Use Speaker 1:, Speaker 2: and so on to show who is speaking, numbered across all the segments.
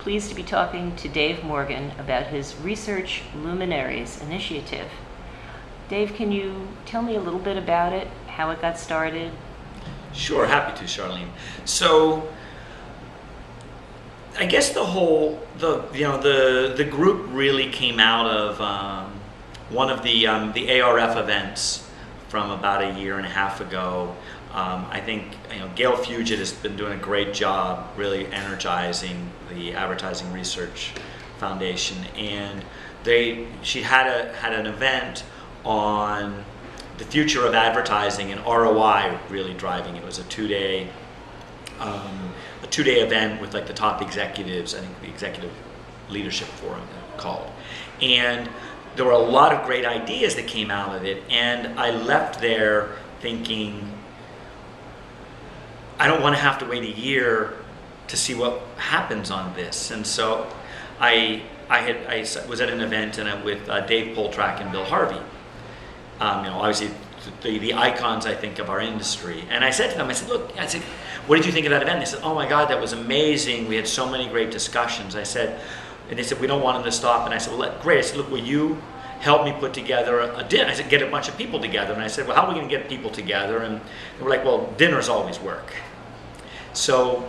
Speaker 1: pleased to be talking to Dave Morgan about his Research Luminaries initiative. Dave, can you tell me a little bit about it, how it got started?
Speaker 2: Sure, happy to, Charlene. So, I guess the group really came out of one of the ARF events from about a year and a half ago. I think Gail Fugit has been doing a great job really energizing the Advertising Research Foundation, and she had an event on the future of advertising and ROI really driving it. It was a two-day event with like the top executives, I think the Executive Leadership Forum called, and there were a lot of great ideas that came out of it, and I left there thinking, I don't want to have to wait a year to see what happens on this. And so I was at an event with Dave Poltrack and Bill Harvey. Obviously the icons, I think, of our industry. And I said to them, look, what did you think of that event? They said, oh my God, that was amazing. We had so many great discussions. And they said, we don't want them to stop. And I said, well, great. I said, look, will you help me put together a dinner? I said, get a bunch of people together. And I said, well, how are we going to get people together? And they were like, well, dinners always work. So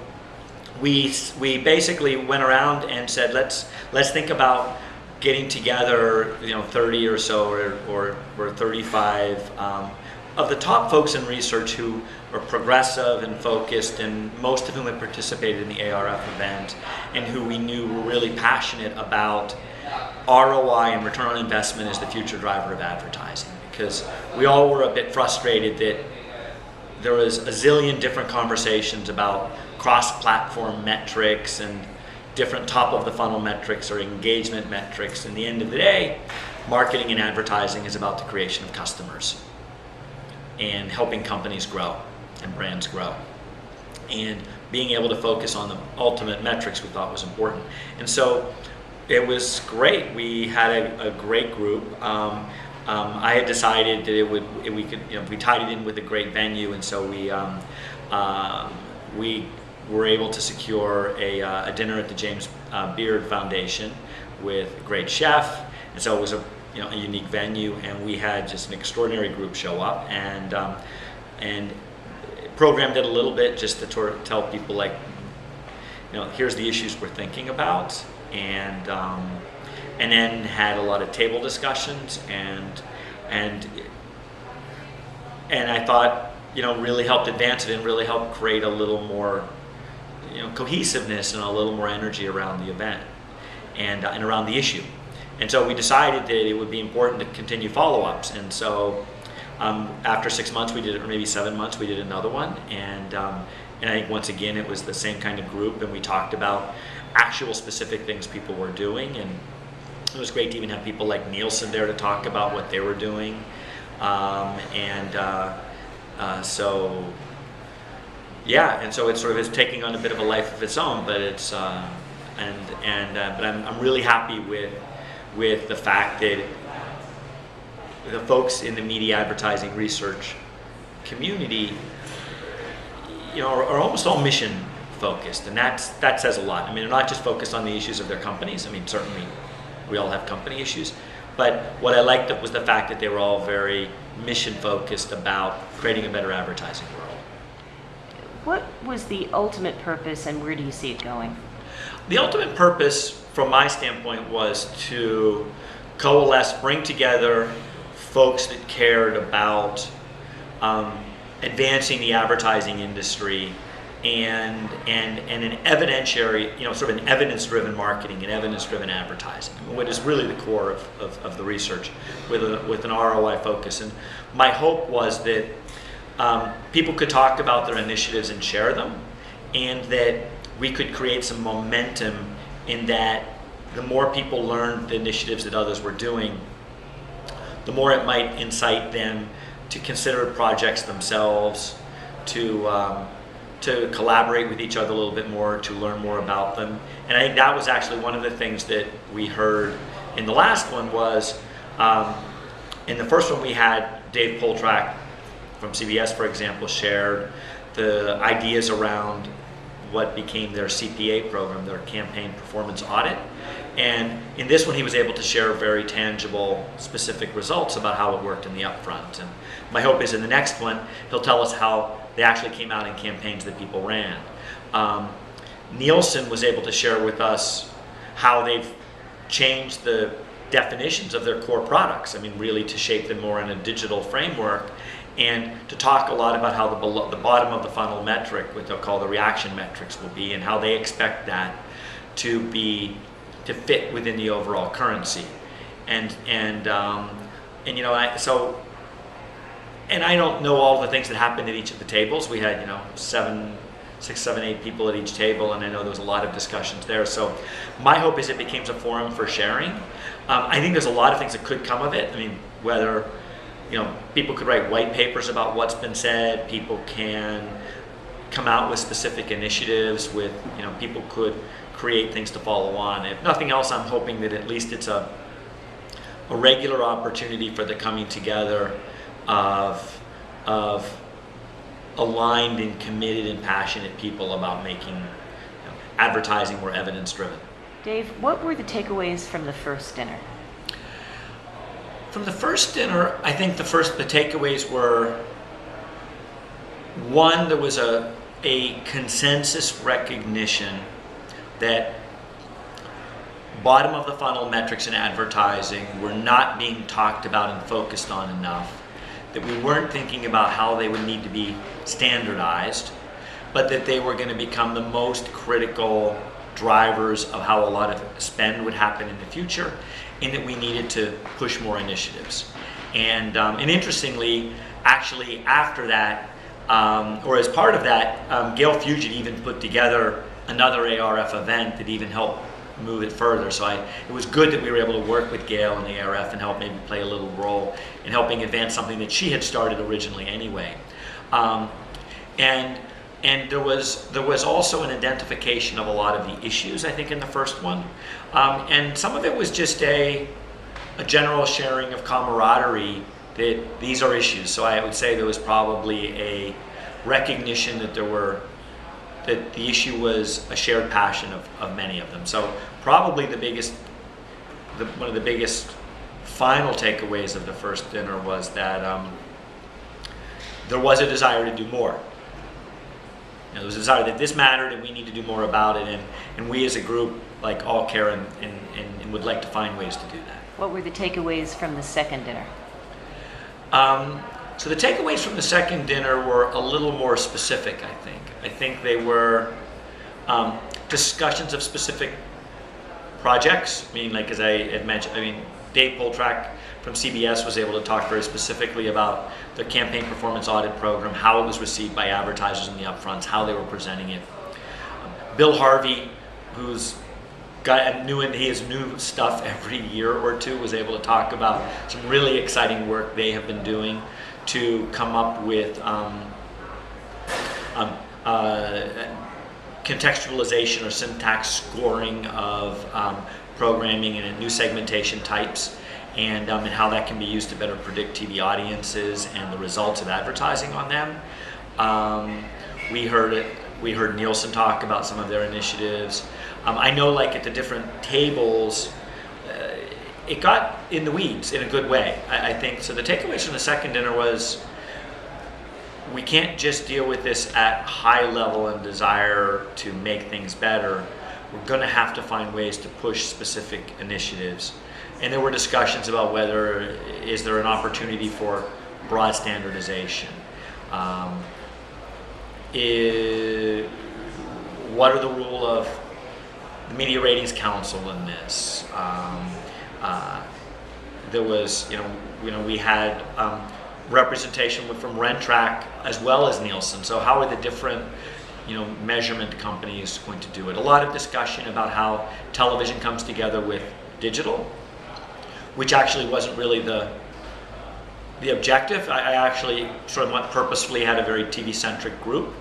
Speaker 2: we basically went around and said, let's think about getting together, 30 or so or 35 of the top folks in research who are progressive and focused, and most of whom had participated in the ARF event, and who we knew were really passionate about ROI and return on investment as the future driver of advertising. Because we all were a bit frustrated that there was a zillion different conversations about cross-platform metrics and different top-of-the-funnel metrics or engagement metrics. In the end of the day, marketing and advertising is about the creation of customers and helping companies grow and brands grow. And being able to focus on the ultimate metrics we thought was important. And so it was great. We had a great group. I had decided that we tied it in with a great venue, and so we were able to secure a dinner at the James Beard Foundation with a great chef, and so it was a unique venue, and we had just an extraordinary group show up, and programmed it a little bit just to tell people here's the issues we're thinking about, and then had a lot of table discussions and I thought really helped advance it and really helped create a little more cohesiveness and a little more energy around the event and around the issue. And so we decided that it would be important to continue follow-ups, and so after 6 months we did it, or maybe 7 months, we did another one, and I think once again it was the same kind of group, and we talked about actual specific things people were doing, and it was great to even have people like Nielsen there to talk about what they were doing, so it sort of is taking on a bit of a life of its own, but it's but I'm really happy with the fact that the folks in the media advertising research community are almost all mission focused, and that says a lot. I mean, they're not just focused on the issues of their companies. I mean, certainly we all have company issues, but what I liked was the fact that they were all very mission focused about creating a better advertising world.
Speaker 1: What was the ultimate purpose, and where do you see it going?
Speaker 2: The ultimate purpose, from my standpoint, was to coalesce, bring together folks that cared about advancing the advertising industry and an evidentiary, sort of an evidence-driven marketing and evidence-driven advertising, what is really the core of the research with an ROI focus. And my hope was that people could talk about their initiatives and share them, and that we could create some momentum in that the more people learned the initiatives that others were doing, the more it might incite them to consider projects themselves, to collaborate with each other a little bit more, to learn more about them. And I think that was actually one of the things that we heard in the last one was, in the first one we had Dave Poltrack from CBS, for example, shared the ideas around what became their CPA program, their campaign performance audit. And in this one, he was able to share very tangible, specific results about how it worked in the upfront. And my hope is in the next one, he'll tell us how they actually came out in campaigns that people ran. Nielsen was able to share with us how they've changed the definitions of their core products. I mean, really to shape them more in a digital framework, and to talk a lot about how the bottom of the funnel metric, what they'll call the reaction metrics, will be, and how they expect that to fit within the overall currency. And you know, I don't know all the things that happened at each of the tables. We had, you know, 6, 7, 8 people at each table, and I know there was a lot of discussions there. So my hope is it becomes a forum for sharing. I think there's a lot of things that could come of it. I mean, whether, you know, people could write white papers about what's been said, people can come out with specific initiatives, with, you know, people could create things to follow on. If nothing else, I'm hoping that at least it's a regular opportunity for the coming together of aligned and committed and passionate people about making, you know, advertising more evidence-driven.
Speaker 1: Dave, what were the takeaways from the first dinner?
Speaker 2: From the first dinner, I think the takeaways were, one, there was a consensus recognition that bottom of the funnel metrics in advertising were not being talked about and focused on enough, that we weren't thinking about how they would need to be standardized, but that they were going to become the most critical drivers of how a lot of spend would happen in the future, and that we needed to push more initiatives. And interestingly, actually after that, or as part of that, Gail Fugit even put together another ARF event that even helped move it further. So it was good that we were able to work with Gail and the ARF and help maybe play a little role in helping advance something that she had started originally anyway. And there was also an identification of a lot of the issues, I think, in the first one. And some of it was just a general sharing of camaraderie that these are issues. So I would say there was probably a recognition that that the issue was a shared passion of many of them. So probably one of the biggest final takeaways of the first dinner was that there was a desire to do more. You know, there was a desire that this mattered and we need to do more about it, and we as a group like all care and would like to find ways to do that.
Speaker 1: What were the takeaways from the second dinner?
Speaker 2: So the takeaways from the second dinner were a little more specific, I think. I think they were discussions of specific projects. I mean, like as I had mentioned, I mean, Dave Poltrack from CBS was able to talk very specifically about their campaign performance audit program, how it was received by advertisers in the upfronts, how they were presenting it. Bill Harvey, who's got he has new stuff every year or two, was able to talk about some really exciting work they have been doing to come up with contextualization or syntax scoring of programming and new segmentation types, and how that can be used to better predict TV audiences and the results of advertising on them. We heard Nielsen talk about some of their initiatives. I know, like at the different tables, it got in the weeds in a good way, I think. So the takeaways from the second dinner was, we can't just deal with this at high level and desire to make things better. We're going to have to find ways to push specific initiatives. And there were discussions about whether is there an opportunity for broad standardization. What are the role of the Media Ratings Council in this? There was, we had representation from Rentrack as well as Nielsen. So how are the different, measurement companies going to do it? A lot of discussion about how television comes together with digital, which actually wasn't really the objective. I actually sort of purposefully had a very TV-centric group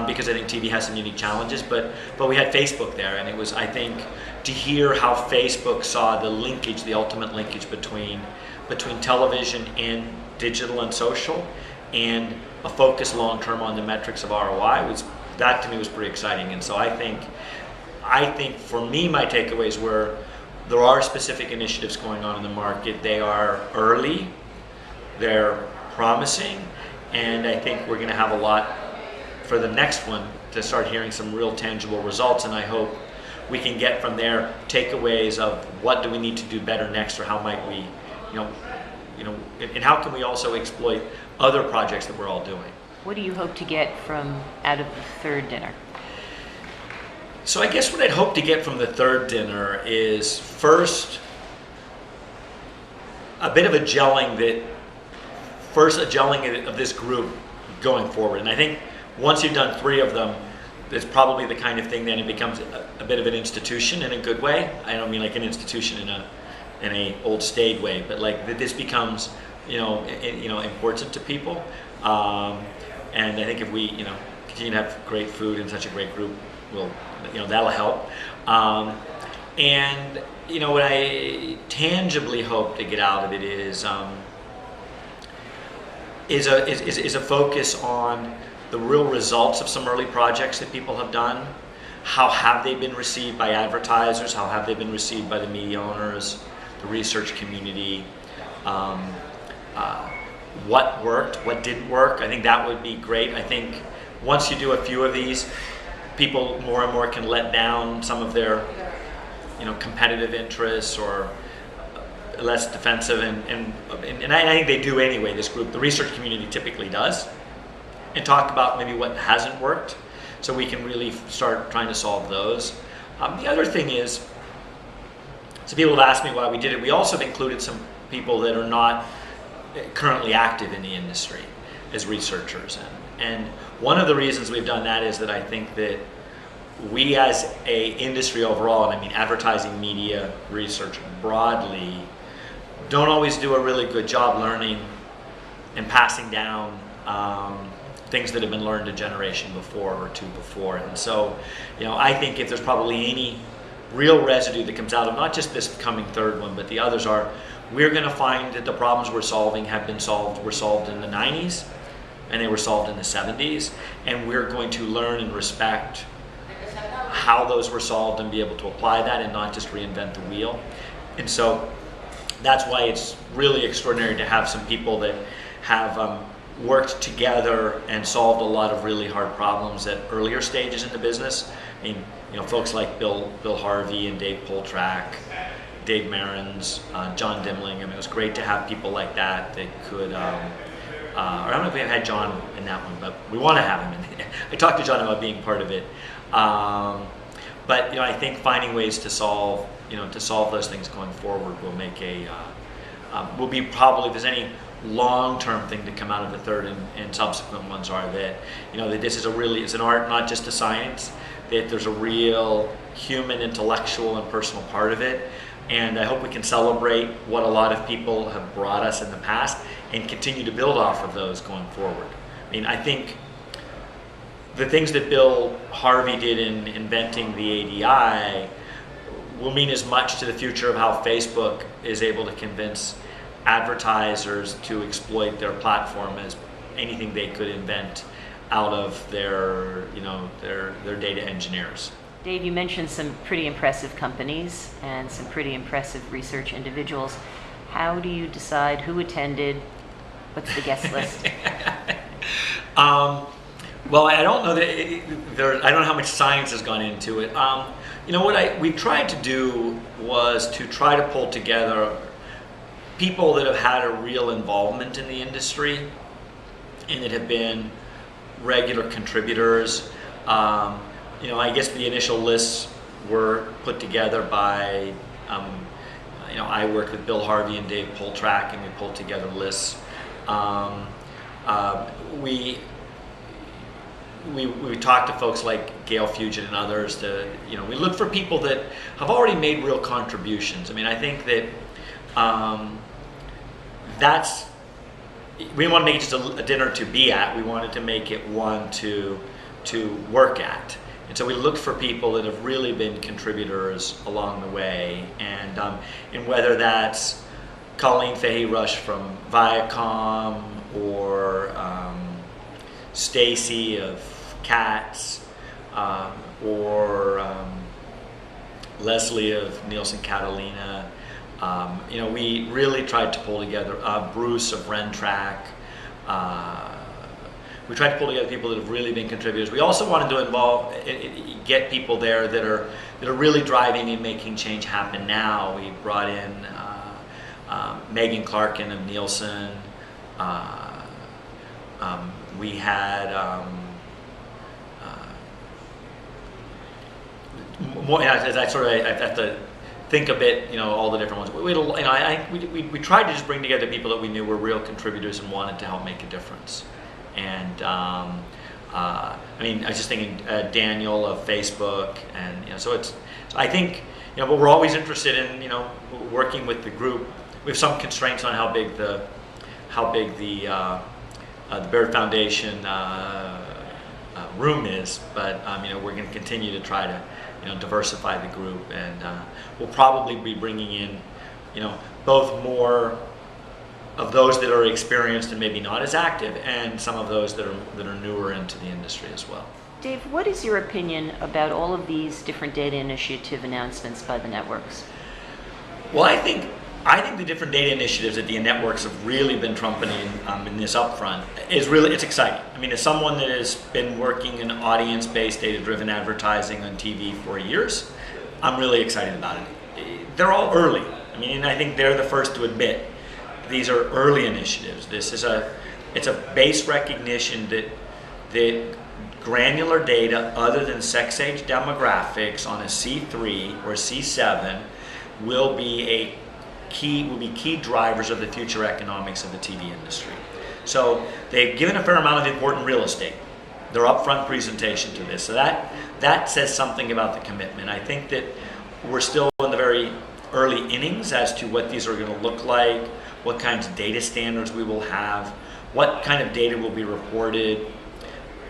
Speaker 2: because I think TV has some unique challenges, but we had Facebook there, and it was, I think, to hear how Facebook saw the linkage, the ultimate linkage between television and digital and social, and a focus long-term on the metrics of ROI that to me was pretty exciting. And so I think for me, my takeaways were there are specific initiatives going on in the market. They are early, they're promising, and I think we're going to have a lot for the next one to start hearing some real tangible results. And I hope we can get from there takeaways of what do we need to do better next, or how might we, and how can we also exploit other projects that we're all doing.
Speaker 1: What do you hope to get from out of the third dinner?
Speaker 2: So I guess what I'd hope to get from the third dinner is first a bit of a gelling of this group going forward. And I think once you've done 3 of them, it's probably the kind of thing then it becomes a bit of an institution in a good way. I don't mean like an institution in a old staid way, but like that this becomes important to people. And I think if we continue to have great food in such a great group, that'll help. And what I tangibly hope to get out of it is a focus on the real results of some early projects that people have done. How have they been received by advertisers? How have they been received by the media owners, the research community? What worked? What didn't work? I think that would be great. I think once you do a few of these, people more and more can let down some of their competitive interests or less defensive, and I think they do anyway, this group, the research community typically does, and talk about maybe what hasn't worked, so we can really start trying to solve those. The other thing is, so people have asked me why we did it. We also have included some people that are not currently active in the industry as researchers, and one of the reasons we've done that is that I think that we as a industry overall, and I mean advertising, media, research broadly, don't always do a really good job learning and passing down things that have been learned a generation before or 2 before. And so, I think if there's probably any real residue that comes out of not just this coming third one, but the others we're going to find that the problems we're solving were solved in the 90s, and they were solved in the 70s, and we're going to learn and respect how those were solved and be able to apply that and not just reinvent the wheel. And so that's why it's really extraordinary to have some people that have worked together and solved a lot of really hard problems at earlier stages in the business. I mean, folks like Bill Harvey and Dave Poltrack, Dave Marins, John Dimling. I mean, it was great to have people like that could, or I don't know if we had John in that one, but we want to have him in. I talked to John about being part of it. But I think finding ways to solve those things going forward will make will be probably, if there's any long-term thing to come out of the third and subsequent ones, are that that this is it's an art, not just a science, that there's a real human, intellectual, and personal part of it. And I hope we can celebrate what a lot of people have brought us in the past and continue to build off of those going forward. I mean, I think the things that Bill Harvey did in inventing the ADI will mean as much to the future of how Facebook is able to convince advertisers to exploit their platform as anything they could invent out of their data engineers.
Speaker 1: Dave, you mentioned some pretty impressive companies and some pretty impressive research individuals. How do you decide who attended? What's the guest list?
Speaker 2: Well, I don't know that I don't know how much science has gone into it. What we tried to do was to try to pull together people that have had a real involvement in the industry and that have been regular contributors. I guess the initial lists were put together by, I worked with Bill Harvey and Dave Poltrack, and we pulled together lists. We talked to folks like Gail Fugit and others we look for people that have already made real contributions. I mean, I think that we didn't want to make it just a dinner to be at. We wanted to make it one to work at. And so we looked for people that have really been contributors along the way, and whether that's Colleen Fahey-Rush from Viacom or Stacy of Katz, or Leslie of Nielsen Catalina. We really tried to pull together Bruce of Rentrack. We tried to pull together people that have really been contributors. We also wanted to get people there that are really driving and making change happen now. We brought in Megan Clarkin of Nielsen. We had more. As I have to think a bit, all the different ones. We tried to just bring together people that we knew were real contributors and wanted to help make a difference. And I was just thinking Daniel of Facebook, and so it's. I think but we're always interested in working with the group. We have some constraints on how big the Baird Foundation room is, but we're going to continue to try to diversify the group, and we'll probably be bringing in both more of those that are experienced and maybe not as active, and some of those that are newer into the industry as well.
Speaker 1: Dave, what is your opinion about all of these different data initiative announcements by the networks?
Speaker 2: Well, I think the different data initiatives that the networks have really been trumpeting in this upfront it's exciting. As someone that has been working in audience-based, data-driven advertising on TV for years, I'm really excited about it. They're all early. And I think they're the first to admit these are early initiatives. It's a base recognition that granular data other than sex age demographics on a C3 or C7 will be key drivers of the future economics of the TV industry. So they've given a fair amount of important real estate. Their upfront presentation to this. So that says something about the commitment. I think that we're still in the very early innings as to what these are going to look like, what kinds of data standards we will have, what kind of data will be reported,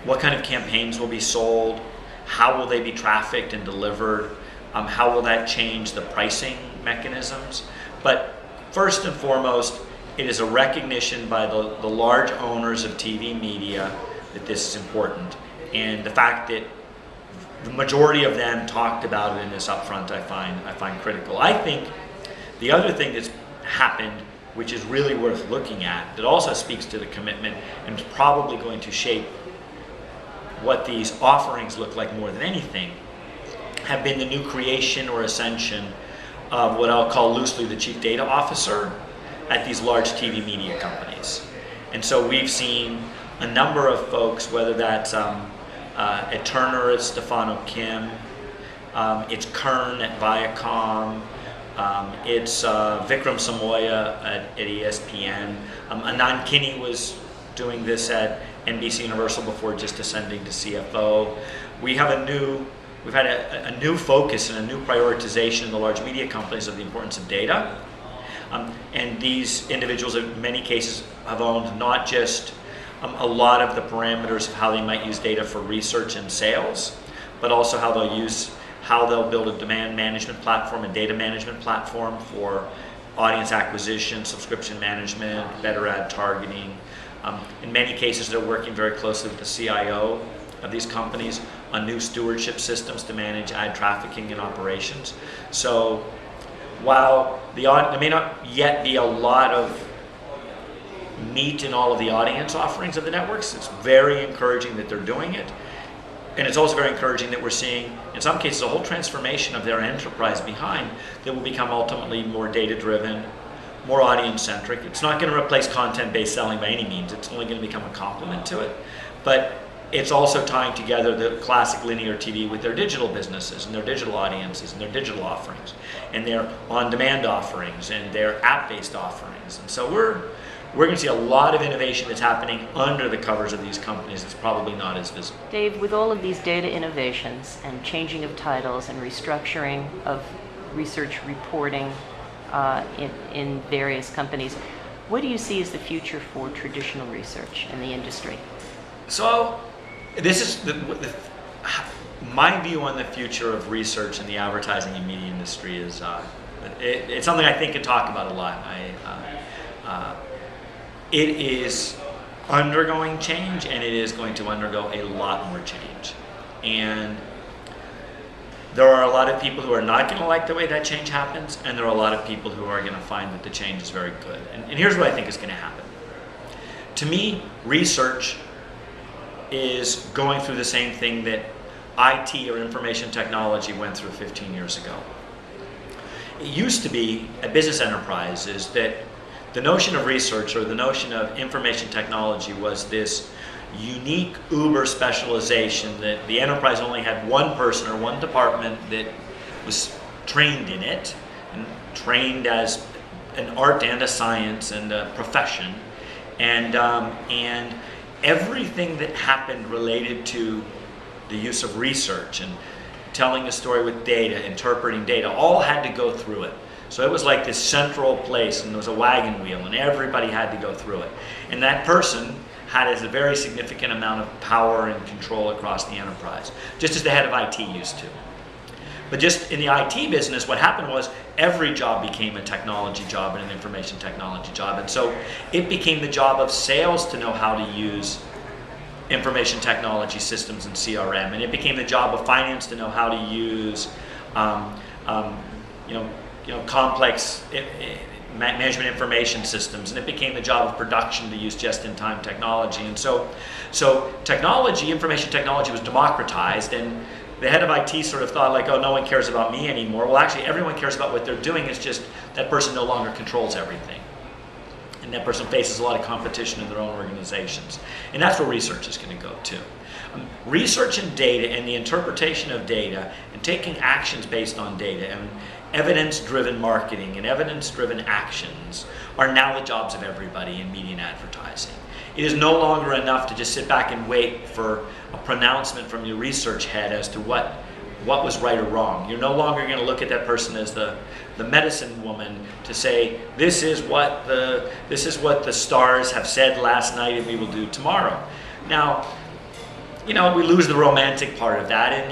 Speaker 2: what kind of campaigns will be sold, how will they be trafficked and delivered, how will that change the pricing mechanisms. But first and foremost, it is a recognition by the large owners of TV media that this is important. And the fact that the majority of them talked about it in this upfront, I find critical. I think the other thing that's happened, which is really worth looking at, that also speaks to the commitment and is probably going to shape what these offerings look like more than anything, have been the new creation or ascension of what I'll call loosely the chief data officer at these large TV media companies. And so we've seen a number of folks, whether that's at Turner, it's Stefano Kim, it's Kern at Viacom, it's Vikram Samoya at ESPN. Anand Kinney was doing this at NBC Universal before just ascending to CFO. We've had a new focus and a new prioritization in the large media companies of the importance of data. And these individuals in many cases have owned not just a lot of the parameters of how they might use data for research and sales, but also how they'll build a demand management platform, a data management platform for audience acquisition, subscription management, better ad targeting. In many cases, they're working very closely with the CIO of these companies on new stewardship systems to manage ad trafficking and operations. So while there may not yet be a lot of meat in all of the audience offerings of the networks, it's very encouraging that they're doing it. And it's also very encouraging that we're seeing, in some cases, a whole transformation of their enterprise behind that will become ultimately more data-driven, more audience-centric. It's not going to replace content-based selling by any means. It's only going to become a complement to it. But it's also tying together the classic linear TV with their digital businesses and their digital audiences and their digital offerings and their on-demand offerings and their app-based offerings. And so we're going to see a lot of innovation that's happening under the covers of these companies that's probably not as visible.
Speaker 1: Dave, with all of these data innovations and changing of titles and restructuring of research reporting in various companies, what do you see as the future for traditional research in the industry?
Speaker 2: So this is my view on the future of research in the advertising and media industry is it's something I think and talk about a lot. It is undergoing change, and it is going to undergo a lot more change. And there are a lot of people who are not going to like the way that change happens, and there are a lot of people who are going to find that the change is very good. And here's what I think is going to happen. To me, research is going through the same thing that IT or information technology went through 15 years ago. It used to be at business enterprises that the notion of research or the notion of information technology was this unique uber specialization that the enterprise only had one person or one department that was trained in it, and trained as an art and a science and a profession, and everything that happened related to the use of research and telling a story with data, interpreting data, all had to go through it. So it was like this central place, and there was a wagon wheel, and everybody had to go through it. And that person had a very significant amount of power and control across the enterprise, just as the head of IT used to. But just in the IT business, what happened was every job became a technology job and an information technology job. And so it became the job of sales to know how to use information technology systems and CRM. And it became the job of finance to know how to use complex management information systems. And it became the job of production to use just-in-time technology. And so technology, information technology was democratized, and the head of IT sort of thought like, oh, no one cares about me anymore. Well, actually, everyone cares about what they're doing. It's just that person no longer controls everything. And that person faces a lot of competition in their own organizations. And that's where research is going to go to. Research and data and the interpretation of data and taking actions based on data and evidence-driven marketing and evidence-driven actions are now the jobs of everybody in media and advertising. It is no longer enough to just sit back and wait for a pronouncement from your research head as to what was right or wrong. You're no longer going to look at that person as the medicine woman to say, this is what the stars have said last night and we will do tomorrow. Now, we lose the romantic part of that, and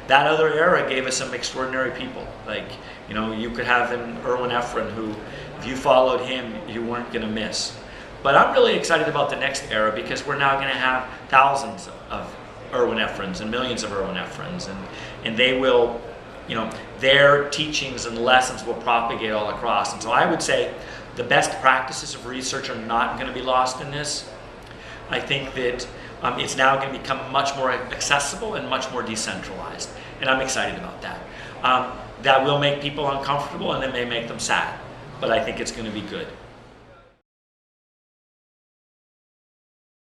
Speaker 2: that other era gave us some extraordinary people. Like, you could have Erwin Efron, who, if you followed him, you weren't going to miss. But I'm really excited about the next era because we're now going to have thousands of Erwin Efrons and millions of Erwin Efrons, and they will, their teachings and lessons will propagate all across. And so I would say the best practices of research are not going to be lost in this. I think that it's now going to become much more accessible and much more decentralized, and I'm excited about that. That will make people uncomfortable and it may make them sad, but I think it's going to be good.